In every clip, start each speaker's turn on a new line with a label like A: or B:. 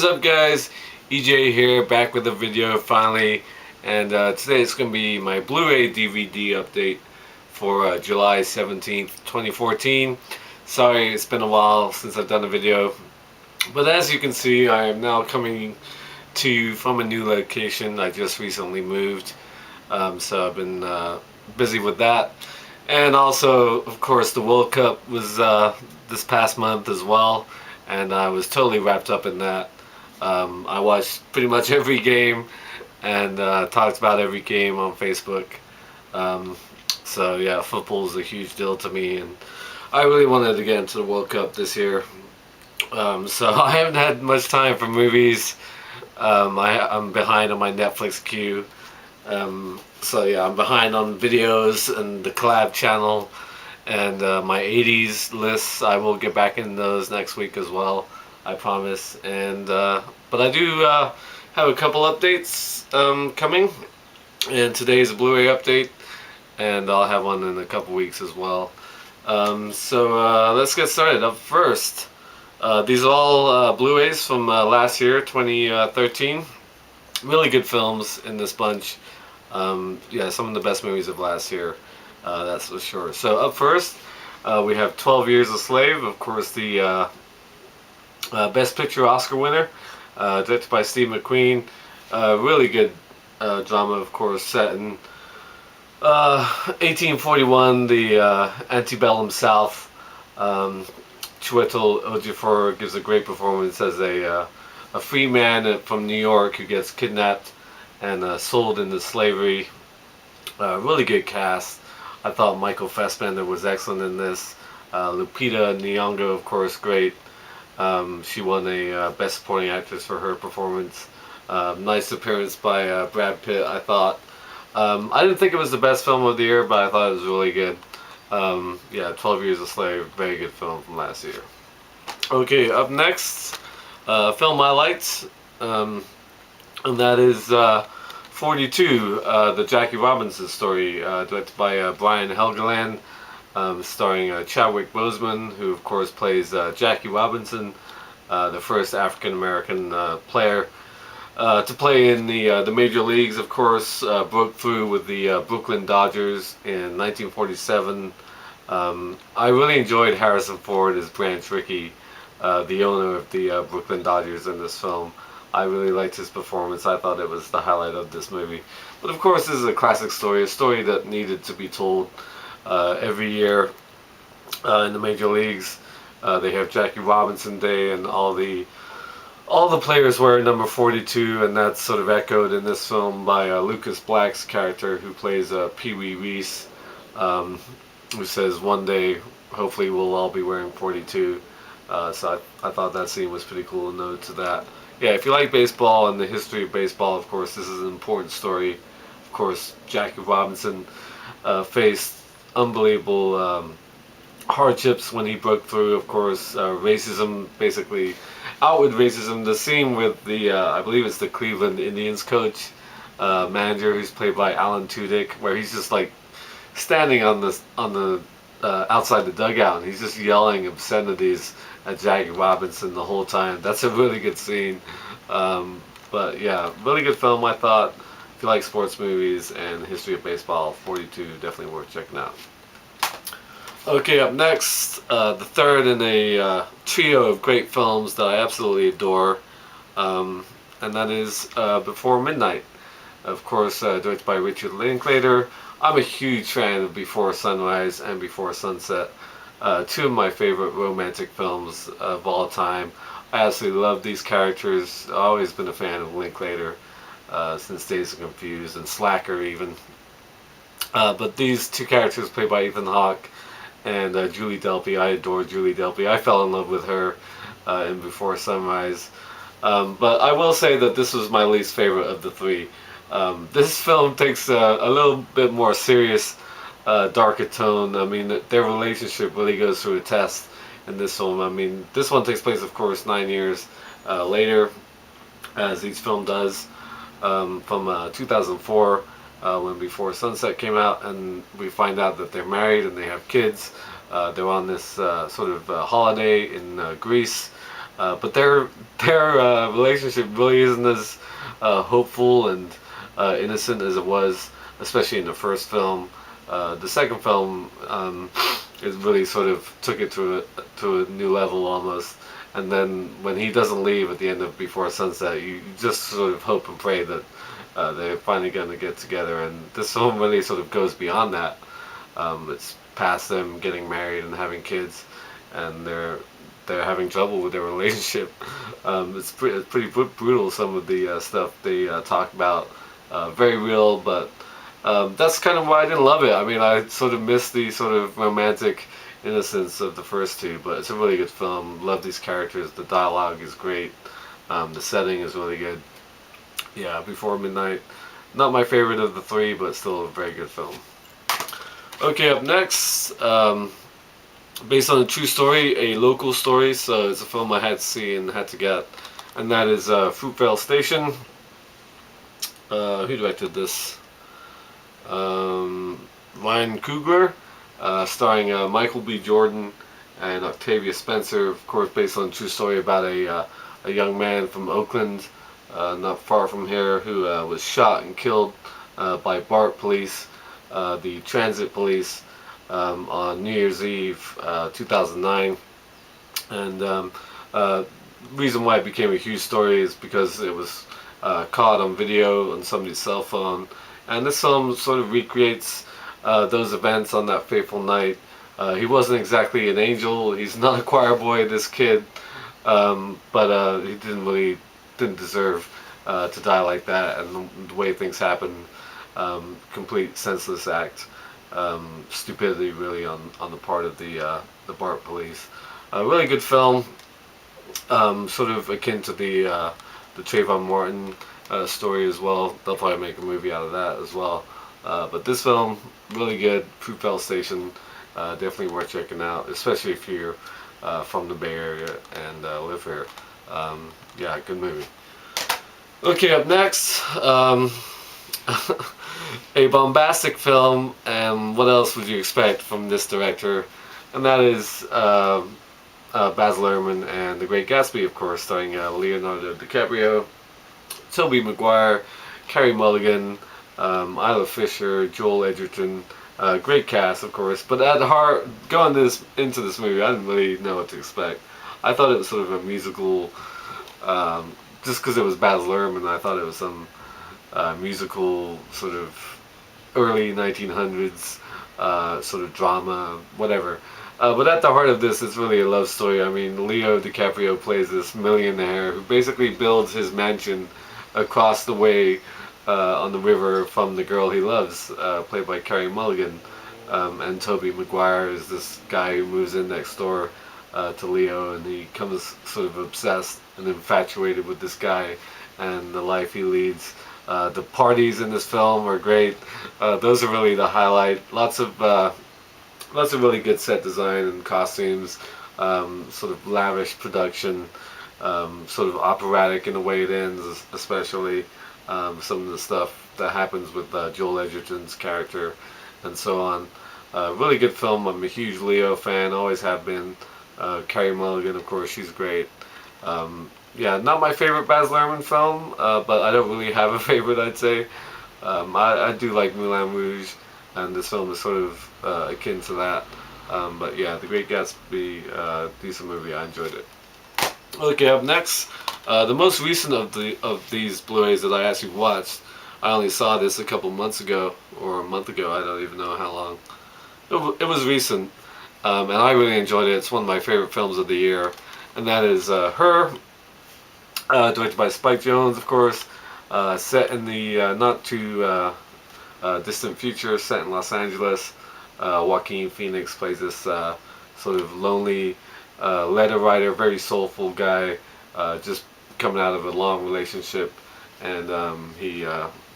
A: up, guys? EJ here, back with a video finally, and today it's going to be my Blu-ray DVD update for July 17th, 2014. Sorry, it's been a while since I've done a video, but as you can see, I am now coming to you from a new location. I just recently moved, so I've been busy with that. And also, of course, the World Cup was this past month as well, and I was totally wrapped up in that. I watched pretty much every game and talked about every game on Facebook. So yeah, football is a huge deal to me, and I really wanted to get into the World Cup this year. So I haven't had much time for movies. I'm behind on my Netflix queue. So yeah, I'm behind on videos and the collab channel and my 80s lists. I will get back in those next week as well, I promise. And but I do have a couple updates coming, and today's a Blu-ray update, and I'll have one in a couple weeks as well. So let's get started. Up first, these are all Blu-rays from last year, 2013. Really good films in this bunch. Yeah, some of the best movies of last year, that's for sure. So up first, we have 12 Years a Slave, of course the Best Picture Oscar winner, directed by Steve McQueen. Really good drama, of course, set in 1841, the antebellum South. Chiwetel Ejiofor gives a great performance as a free man from New York who gets kidnapped and sold into slavery. Really good cast. I thought Michael Fassbender was excellent in this. Lupita Nyong'o, of course, great. She won a Best Supporting Actress for her performance. Nice appearance by Brad Pitt, I thought. I didn't think it was the best film of the year, but I thought it was really good. Yeah, 12 Years a Slave, very good film from last year. Okay, up next, film I liked, and that is 42, the Jackie Robinson story, directed by Brian Helgeland, starring Chadwick Boseman, who of course plays Jackie Robinson, the first African-American player to play in the major leagues. Of course, broke through with the Brooklyn Dodgers in 1947. I really enjoyed Harrison Ford as Branch Rickey, the owner of the Brooklyn Dodgers in this film. I really liked his performance. I thought it was the highlight of this movie. But of course, this is a classic story, a story that needed to be told every year in the major leagues. They have Jackie Robinson Day, and all the players wear number 42, and that's sort of echoed in this film by Lucas Black's character, who plays Pee Wee Reese, who says one day, hopefully, we'll all be wearing 42. So I thought that scene was pretty cool, to note to that. Yeah, if you like baseball and the history of baseball, of course, this is an important story. Of course, Jackie Robinson faced unbelievable hardships when he broke through. Of course, racism, basically outward racism. The scene with the, I believe it's the Cleveland Indians coach, manager, who's played by Alan Tudyk, where he's just like standing on the outside the dugout, and he's just yelling obscenities at Jackie Robinson the whole time. That's a really good scene. But yeah, really good film, I thought. If you like sports movies and the history of baseball, 42 definitely worth checking out. Okay, up next, the third in a trio of great films that I absolutely adore, and that is Before Midnight. Of course, directed by Richard Linklater. I'm a huge fan of Before Sunrise and Before Sunset, two of my favorite romantic films of all time. I absolutely love these characters. I've always been a fan of Linklater since Days of Confused and Slacker even. But these two characters played by Ethan Hawke and Julie Delpy. I adore Julie Delpy. I fell in love with her in Before Sunrise. But I will say that this was my least favorite of the three. This film takes a little bit more serious, darker tone. I mean, their relationship really goes through a test in this film. I mean, this one takes place, of course, 9 years later, as each film does, from 2004. When Before Sunset came out, and we find out that they're married and they have kids. They're on this sort of holiday in Greece. But their relationship really isn't as hopeful and innocent as it was, especially in the first film. The second film, it really sort of took it to a new level almost. And then when he doesn't leave at the end of Before Sunset, you just sort of hope and pray that they're finally going to get together. And this film really sort of goes beyond that. It's past them getting married and having kids, and they're having trouble with their relationship. It's pretty brutal, some of the stuff they talk about. Very real, but that's kind of why I didn't love it. I mean, I sort of missed the sort of romantic innocence of the first two, but it's a really good film. Love these characters. The dialogue is great. The setting is really good. Yeah, Before Midnight. Not my favorite of the three, but still a very good film. Okay, up next, based on a true story, a local story, so it's a film I had to see and had to get, and that is Fruitvale Station. Who directed this? Ryan Cougar, starring Michael B. Jordan and Octavia Spencer, of course based on a true story about a young man from Oakland, not far from here, who was shot and killed by BART police, the transit police, on New Year's Eve 2009. And reason why it became a huge story is because it was caught on video on somebody's cell phone. And this film sort of recreates those events on that fateful night. He wasn't exactly an angel. He's not a choir boy, this kid, but he didn't deserve to die like that. And the way things happened, complete senseless act, stupidity really on the part of the BART police. A really good film, sort of akin to the Trayvon Martin story as well. They'll probably make a movie out of that as well. But this film, really good. Fruitvale Station, definitely worth checking out, especially if you're from the Bay Area and live here. Yeah, good movie. Okay, up next, a bombastic film, and what else would you expect from this director? And that is Baz Luhrmann and The Great Gatsby, of course, starring Leonardo DiCaprio, Tobey Maguire, Carey Mulligan, Isla Fisher, Joel Edgerton. Great cast, of course. But at heart, going into this movie, I didn't really know what to expect. I thought it was sort of a musical, just because it was Baz Luhrmann. I thought it was some musical sort of early 1900s sort of drama, whatever. But at the heart of this, it's really a love story. I mean, Leo DiCaprio plays this millionaire who basically builds his mansion across the way on the river from the girl he loves, played by Carey Mulligan. And Tobey Maguire is this guy who moves in next door to Leo, and he becomes sort of obsessed and infatuated with this guy and the life he leads. The parties in this film are great. Those are really the highlight. Lots of really good set design and costumes, sort of lavish production, sort of operatic in the way it ends, especially some of the stuff that happens with Joel Edgerton's character and so on. Really good film. I'm a huge Leo fan, always have been. Carey Mulligan, of course, she's great. Yeah, not my favorite Baz Luhrmann film, but I don't really have a favorite, I'd say. I do like Moulin Rouge, and this film is sort of akin to that. But yeah, The Great Gatsby, decent movie. I enjoyed it. Okay, up next, the most recent of these Blu-rays that I actually watched. I only saw this a couple months ago, or a month ago. I don't even know how long. It was recent, and I really enjoyed it. It's one of my favorite films of the year, and that is Her, directed by Spike Jonze, of course. Set in the not too distant future, set in Los Angeles. Joaquin Phoenix plays this sort of lonely letter writer, very soulful guy, just coming out of a long relationship, and he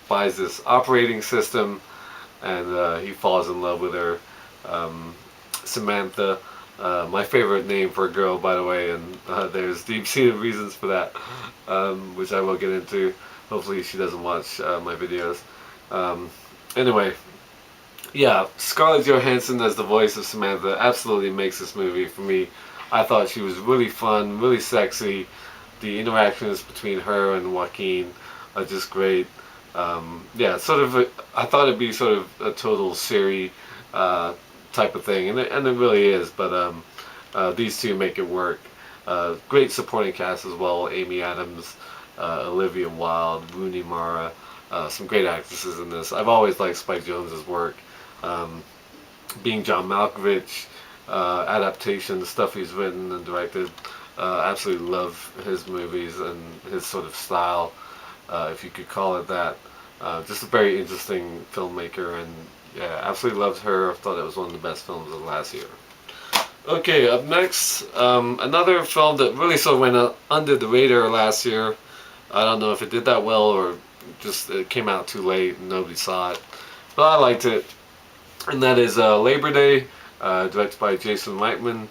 A: buys this operating system, and he falls in love with her, Samantha. My favorite name for a girl, by the way, and there's deep-seated reasons for that, which I will get into. Hopefully she doesn't watch my videos. Anyway, yeah, Scarlett Johansson as the voice of Samantha absolutely makes this movie, for me, I thought she was really fun, really sexy. The interactions between her and Joaquin are just great. Yeah, sort of. I thought it'd be sort of a total Siri type of thing, and it really is. But these two make it work. Great supporting cast as well: Amy Adams, Olivia Wilde, Rooney Mara. Some great actresses in this. I've always liked Spike Jonze's work. Um, Being John Malkovich, adaptation, stuff he's written and directed. Absolutely love his movies and his sort of style, if you could call it that. Just a very interesting filmmaker, and yeah, absolutely loved her. Thought it was one of the best films of last year. Okay, up next, another film that really sort of went under the radar last year. I don't know if it did that well or just it came out too late and nobody saw it, but I liked it, and that is Labor Day, directed by Jason Reitman,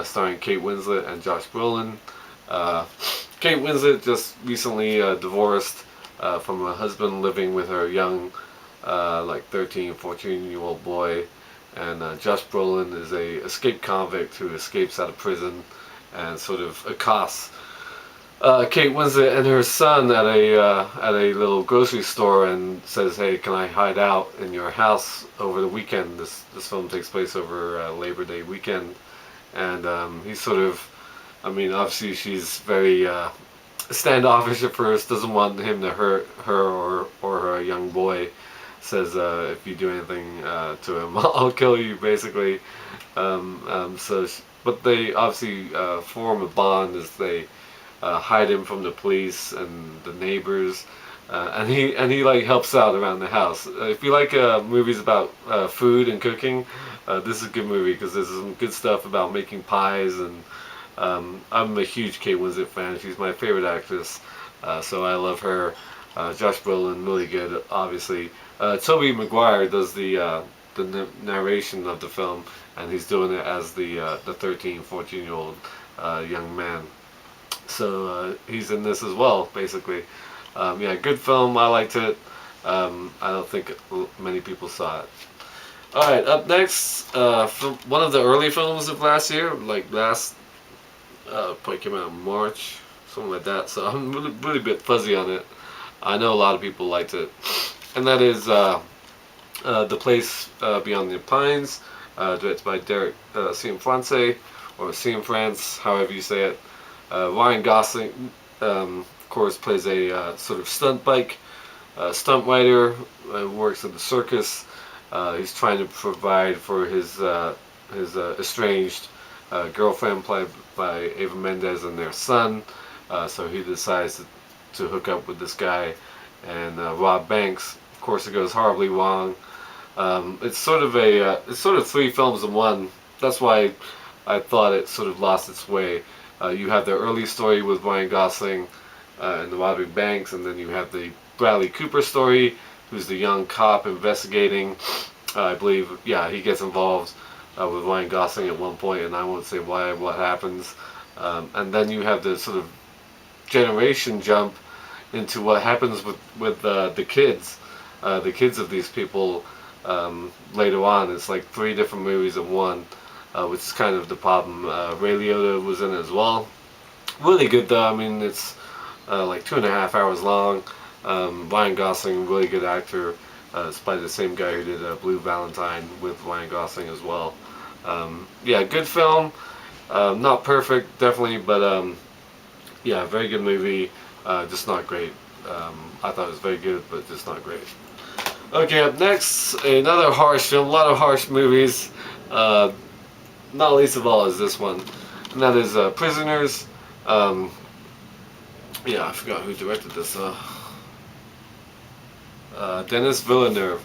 A: starring Kate Winslet and Josh Brolin. Uh, Kate Winslet just recently divorced from a husband, living with her young, like 13, 14-year-old boy. And Josh Brolin is a escaped convict who escapes out of prison and sort of accosts Kate Winslet and her son at a little grocery store and says, "Hey, can I hide out in your house over the weekend?" This film takes place over Labor Day weekend, and he's sort of, I mean, obviously she's very standoffish at first, doesn't want him to hurt her or her young boy. Says, if you do anything to him, I'll kill you, basically. But they obviously form a bond as they hide him from the police and the neighbors, and he like helps out around the house. If you like movies about food and cooking, this is a good movie because there's some good stuff about making pies, and I'm a huge Kate Winslet fan. She's my favorite actress, so I love her. Josh Brolin, really good, obviously. Tobey Maguire does the narration of the film, and he's doing it as the 13, 14-year-old young man. So he's in this as well, basically. Yeah, good film. I liked it. I don't think many people saw it. All right, up next, one of the early films of last year, like probably came out in March, something like that. So I'm really a bit fuzzy on it. I know a lot of people liked it, and that is The Place Beyond the Pines, directed by Derek Cianfrance, or Cianfrance, however you say it. Ryan Gosling, of course, plays a sort of stunt rider, works at the circus. He's trying to provide for his estranged girlfriend, played by Eva Mendes, and their son. So he decides to hook up with this guy and rob banks. Of course, it goes horribly wrong. It's sort of three films in one. That's why I thought it sort of lost its way. You have the early story with Ryan Gosling and the robbing banks, and then you have the Bradley Cooper story, who's the young cop investigating. I believe, yeah, he gets involved with Ryan Gosling at one point, and I won't say why, what happens. And then you have the sort of generation jump into what happens with the kids of these people later on. It's like three different movies in one, which is kind of the problem. Ray Liotta was in it as well. Really good though. I mean, it's like 2.5 hours long. Ryan Gosling, really good actor. It's by the same guy who did Blue Valentine with Ryan Gosling as well. Yeah, good film. Not perfect, definitely, but yeah, very good movie. Just not great. I thought it was very good, but just not great. Okay, up next, another harsh film. A lot of harsh movies. Not least of all is this one, and that is Prisoners. Yeah, I forgot who directed this. Denis Villeneuve.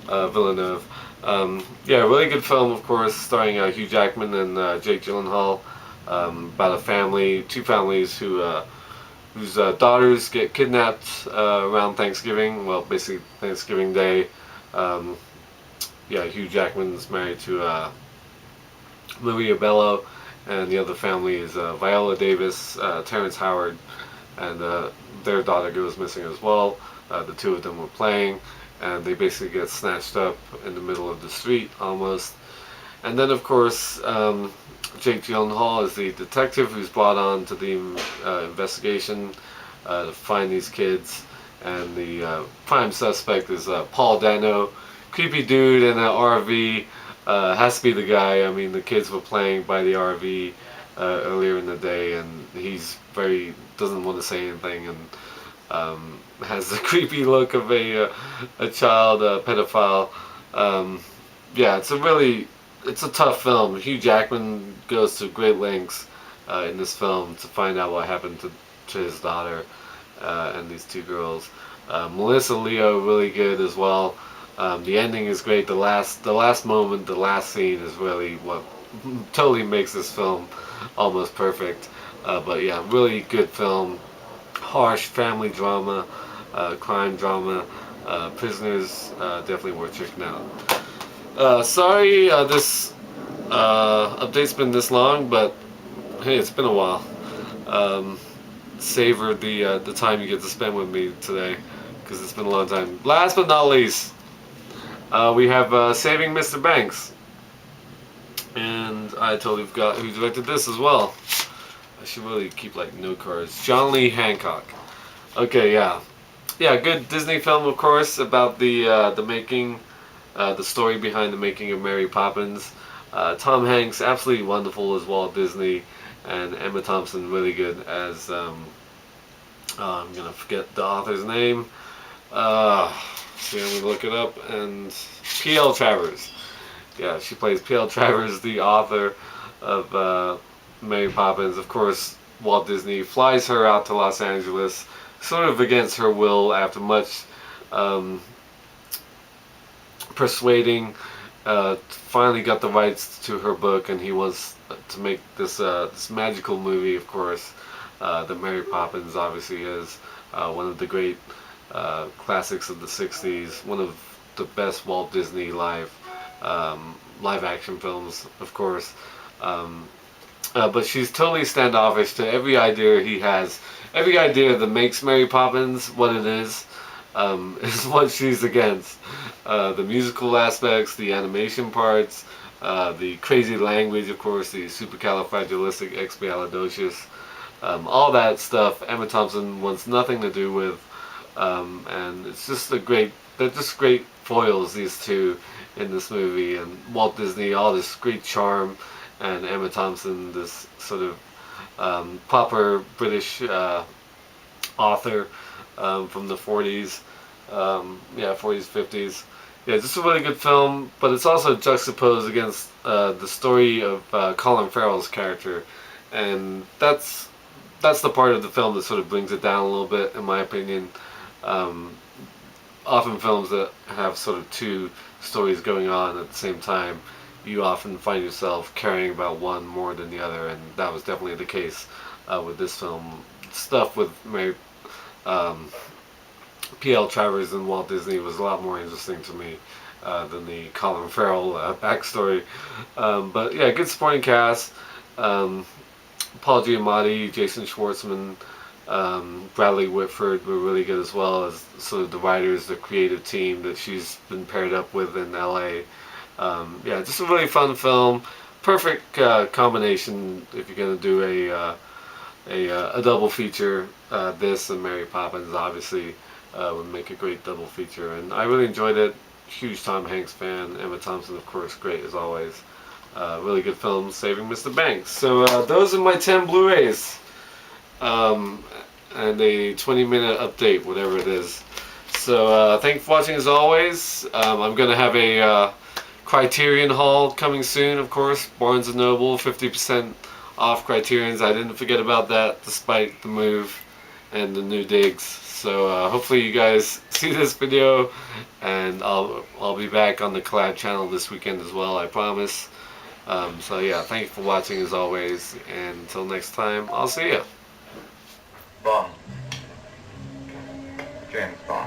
A: Yeah, really good film, of course, starring Hugh Jackman and Jake Gyllenhaal. About a family, two families whose daughters get kidnapped around Thanksgiving. Well, basically Thanksgiving Day. Yeah, Hugh Jackman's married to Maria Bello, and the other family is Viola Davis, Terrence Howard, and their daughter goes missing as well. The two of them were playing, and they basically get snatched up in the middle of the street almost. And then of course Jake Gyllenhaal is the detective who's brought on to the investigation to find these kids. And the prime suspect is Paul Dano, creepy dude in an RV. Has to be the guy. I mean, the kids were playing by the RV earlier in the day, and he's very doesn't want to say anything, and has the creepy look of a child pedophile. Um, yeah, it's a tough film. Hugh Jackman goes to great lengths in this film to find out what happened to his daughter and these two girls. Melissa Leo really good as well. The ending is great. The last moment, the last scene is really what totally makes this film almost perfect. But yeah, really good film. Harsh family drama, crime drama. Prisoners, definitely worth checking out. Sorry, this update's been this long, but hey, it's been a while. Um, Savor the time you get to spend with me today, because it's been a long time. Last but not least, we have Saving Mr. Banks, and I totally forgot who directed this as well. I should really keep like note cards. John Lee Hancock. Okay, yeah, good Disney film, of course, about the making, the story behind the making of Mary Poppins. Tom Hanks, absolutely wonderful as Walt Disney, and Emma Thompson, really good as I'm gonna forget the author's name. See, I'm gonna look it up. And P.L. Travers. Yeah, she plays P.L. Travers, the author of Mary Poppins. Of course, Walt Disney flies her out to Los Angeles, sort of against her will, after much um, persuading. Finally got the rights to her book, and he wants to make this magical movie. Of course, that Mary Poppins obviously is one of the great classics of the '60s, one of the best Walt Disney live action films, of course. But she's totally standoffish to every idea he has. Every idea that makes Mary Poppins what it is what she's against. The musical aspects, the animation parts, the crazy language, of course, the supercalifragilisticexpialidocious, all that stuff Emma Thompson wants nothing to do with. And it's just they're just great foils, these two, in this movie. And Walt Disney, all this great charm, and Emma Thompson, this sort of proper British author from the 40s, 40s, 50s. Yeah, just a really good film, but it's also juxtaposed against the story of Colin Farrell's character, and that's the part of the film that sort of brings it down a little bit, in my opinion. Um, Often films that have sort of two stories going on at the same time, you often find yourself caring about one more than the other, and that was definitely the case with this film. Stuff with Mary, P.L. Travers and Walt Disney was a lot more interesting to me than the Colin Farrell backstory. But yeah, good supporting cast. Paul Giamatti, Jason Schwartzman, Bradley Whitford were really good, as well as sort of the writers, the creative team that she's been paired up with in LA. Yeah, just a really fun film. Perfect combination if you're gonna do a double feature. This and Mary Poppins obviously would make a great double feature, and I really enjoyed it. Huge Tom Hanks fan. Emma Thompson, of course, great as always. Really good film, Saving Mr. Banks. So those are my 10 Blu-rays. And a 20-minute update, whatever it is. So thank you for watching as always. I'm going to have a Criterion haul coming soon, of course. Barnes & Noble, 50% off Criterions. I didn't forget about that despite the move and the new digs. So hopefully you guys see this video, and I'll be back on the collab channel this weekend as well, I promise. So yeah, thank you for watching as always, and until next time, I'll see you.
B: Bond. James Bond.